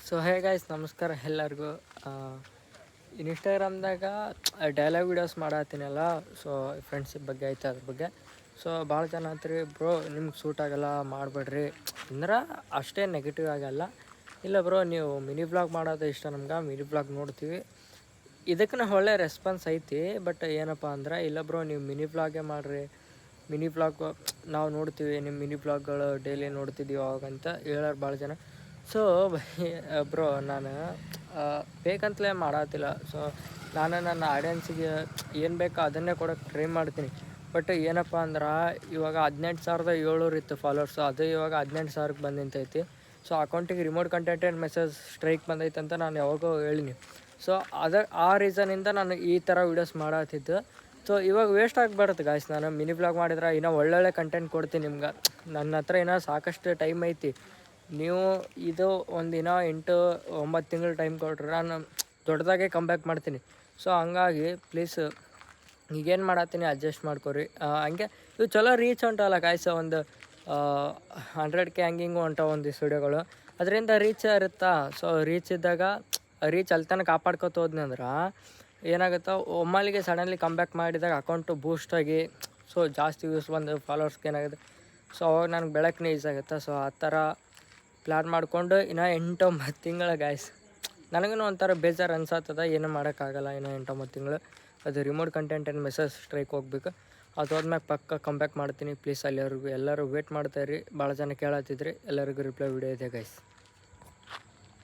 So hey guys, ನಮಸ್ಕಾರ ಎಲ್ಲರಿಗೂ. ಇನ್ಸ್ಟಾಗ್ರಾಮ್ದಾಗ dialogue videos ಮಾಡತ್ತೀನಲ್ಲ, so friendship ಬಗ್ಗೆ ಐತೆ ಅದ್ರ ಬಗ್ಗೆ. ಸೊ ಭಾಳ ಜನ ಅಂತೀರಿ, ಬ್ರೋ ನಿಮ್ಗೆ ಸೂಟ್ ಆಗಲ್ಲ ಮಾಡಬೇಡ್ರಿ ಅಂದ್ರೆ ಅಷ್ಟೇ ನೆಗೆಟಿವ್ ಆಗಲ್ಲ. ಇಲ್ಲ ಬ್ರೋ, ನೀವು ಮಿನಿ ಬ್ಲಾಗ್ ಮಾಡೋದು ಇಷ್ಟ ನಮ್ಗೆ, ಮಿನಿ ಬ್ಲಾಗ್ ನೋಡ್ತೀವಿ, ಇದಕ್ಕೆ ಒಳ್ಳೆ ರೆಸ್ಪಾನ್ಸ್ ಐತಿ. ಬಟ್ ಏನಪ್ಪ ಅಂದ್ರೆ, ಇಲ್ಲ ಬ್ರೋ ನೀವು ಮಿನಿ ಬ್ಲಾಗೇ ಮಾಡಿರಿ, ಮಿನಿ ಬ್ಲಾಗ್ ನಾವು ನೋಡ್ತೀವಿ, ನಿಮ್ಮ ಮಿನಿ ಬ್ಲಾಗ್ಗಳು ಡೈಲಿ ನೋಡ್ತಿದ್ದೀವಿ ಅವಾಗಂತ ಹೇಳೋರು ಭಾಳ ಜನ. ಸೊ ಬ್ರೋ, ನಾನು ಬೇಕಂತಲೇ ಮಾಡತ್ತಿಲ್ಲ. ಸೊ ನಾನು ನನ್ನ ಆಡಿಯನ್ಸಿಗೆ ಏನು ಬೇಕೋ ಅದನ್ನೇ ಕೊಡೋಕ್ಕೆ ಟ್ರೈ ಮಾಡ್ತೀನಿ. ಬಟ್ ಏನಪ್ಪ ಅಂದ್ರೆ, ಇವಾಗ 18,700 ಇತ್ತು ಫಾಲೋವರ್ಸು, ಅದು ಇವಾಗ 18,000ಕ್ಕೆ ಬಂದು ನಿಂತೈತಿ. ಸೊ ಅಕೌಂಟಿಗೆ ರಿಮೋಟ್ ಕಂಟೆಂಟ್ ಮೆಸೇಜ್ ಸ್ಟ್ರೈಕ್ ಬಂದೈತೆ ಅಂತ ನಾನು ಯಾವಾಗೋ ಹೇಳೀನಿ. ಸೊ ಆ ರೀಸನಿಂದ ನಾನು ಈ ಥರ ವೀಡಿಯೋಸ್ ಮಾಡತ್ತಿದ್ದು. ಸೊ ಇವಾಗ ವೇಸ್ಟ್ ಆಗಿಬಿಡುತ್ತೆ ಗಾಯ್ಸ್. ನಾನು ಮಿನಿ ಬ್ಲಾಗ್ ಮಾಡಿದ್ರೆ ಇನ್ನೂ ಒಳ್ಳೊಳ್ಳೆ ಕಂಟೆಂಟ್ ಕೊಡ್ತೀನಿ ನಿಮ್ಗೆ. ನನ್ನ ಹತ್ರ ಇನ್ನೂ ಸಾಕಷ್ಟು ಟೈಮ್ ಐತಿ. ನೀವು ಇದು ಒಂದಿನ 8-9 ತಿಂಗಳು ಟೈಮ್ ಕೊಟ್ರೆ ನಾನು ದೊಡ್ಡದಾಗೆ ಕಂಬ್ಯಾಕ್ ಮಾಡ್ತೀನಿ. ಸೊ ಹಂಗಾಗಿ ಪ್ಲೀಸ್ ಈಗೇನು ಮಾಡತ್ತೀನಿ ಅಡ್ಜಸ್ಟ್ ಮಾಡ್ಕೊರಿ. ಹಂಗೆ ಇದು ಚಲೋ ರೀಚ್ ಹೊಂಟಲ್ಲ ಗಾಯ್ಸ್, ಒಂದು 100K ಹಂಗಿಂಗು ಹೊಂಟವು ಒಂದಿಷ್ಟು ವೀಡಿಯೋಗಳು, ಅದರಿಂದ ರೀಚ್ ಇರುತ್ತಾ. ಸೊ ರೀಚ್ ಇದ್ದಾಗ ರೀಚ್ ಅಲ್ಲಿ ತನಕ ಕಾಪಾಡ್ಕೊತ ಹೋದ್ನಿ ಅಂದ್ರೆ ಏನಾಗುತ್ತೆ, ಒಮ್ಮೆಲಿಗೆ ಸಡನ್ಲಿ ಕಂಬ್ಯಾಕ್ ಮಾಡಿದಾಗ ಅಕೌಂಟು ಬೂಸ್ಟಾಗಿ ಸೊ ಜಾಸ್ತಿ ವ್ಯೂಸ್ ಬಂದು ಫಾಲೋವರ್ಸ್ಗೆ ಏನಾಗುತ್ತೆ, ಸೊ ಅವಾಗ ನನಗೆ ಬೆಳಕನೇ ಯೂಸ್ ಆಗುತ್ತೆ. ಸೊ ಆ ಥರ ಪ್ಲ್ಯಾನ್ ಮಾಡಿಕೊಂಡು ಇನ್ನೂ 8-9 ತಿಂಗಳ ಗಾಯ್ಸ್. ನನಗೂ ಒಂಥರ ಬೇಜಾರು ಅನ್ಸತ್ತದ, ಏನೂ ಮಾಡೋಕ್ಕಾಗಲ್ಲ. ಇನ್ನೂ 8-9 ತಿಂಗಳು ಅದು ರಿಮೋಟ್ ಕಂಟೆಂಟ್ ಏನು ಮೆಸೇಜ್ ಸ್ಟ್ರೈಕ್ ಹೋಗ್ಬೇಕು. ಅದು ಹೋದ್ಮ್ಯಾಗ ಪಕ್ಕ ಕಂಬ್ಯಾಕ್ ಮಾಡ್ತೀನಿ. ಪ್ಲೀಸ್ ಅಲ್ಲಿವರೆಗೂ ಎಲ್ಲರೂ ವೇಟ್ ಮಾಡ್ತಾಯಿರಿ. ಭಾಳ ಜನ ಕೇಳತ್ತಿದ್ರಿ, ಎಲ್ಲರಿಗೂ ರಿಪ್ಲೈ ವಿಡಿಯೋ ಇದೆ ಗೈಸ್.